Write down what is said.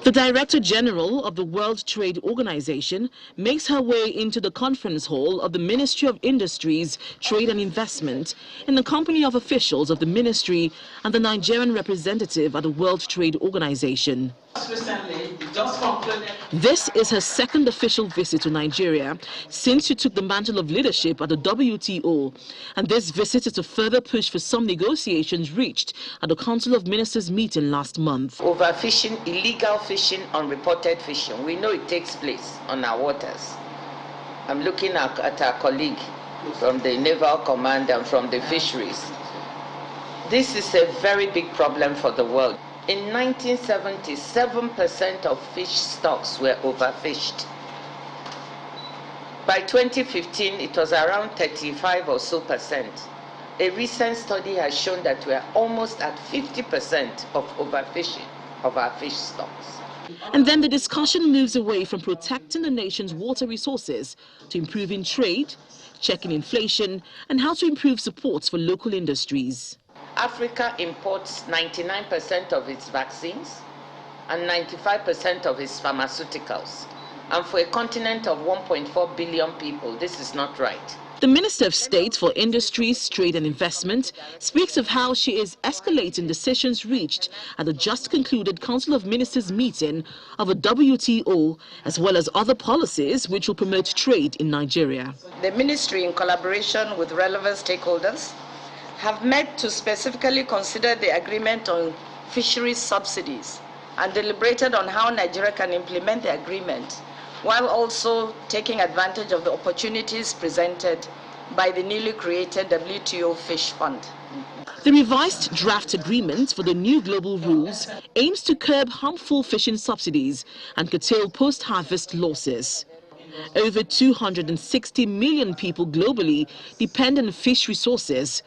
The Director General of the World Trade Organization makes her way into the conference hall of the Ministry of Industries, Trade and Investment in the company of officials of the ministry and the Nigerian representative at the World Trade Organization. This is her second official visit to Nigeria since she took the mantle of leadership at the WTO, and this visit is to further push for some negotiations reached at the Council of Ministers meeting last month. Overfishing, illegal fishing, unreported fishing, we know it takes place on our waters. I'm looking at our colleague from the Naval Command and from the Fisheries. This is a very big problem for the world. In 1970, 7% of fish stocks were overfished. By 2015, it was around 35 or so percent. A recent study has shown that we are almost at 50% of overfishing of our fish stocks. And then the discussion moves away from protecting the nation's water resources to improving trade, checking inflation, and how to improve supports for local industries. Africa imports 99% of its vaccines and 95% of its pharmaceuticals. And for a continent of 1.4 billion people, this is not right. The Minister of State for Industries, Trade and Investment speaks of how she is escalating decisions reached at the just concluded Council of Ministers meeting of a WTO, as well as other policies which will promote trade in Nigeria. The ministry, in collaboration with relevant stakeholders, have met to specifically consider the agreement on fisheries subsidies and deliberated on how Nigeria can implement the agreement, while also taking advantage of the opportunities presented by the newly created WTO Fish Fund. The revised draft agreement for the new global rules aims to curb harmful fishing subsidies and curtail post-harvest losses. Over 260 million people globally depend on fish resources.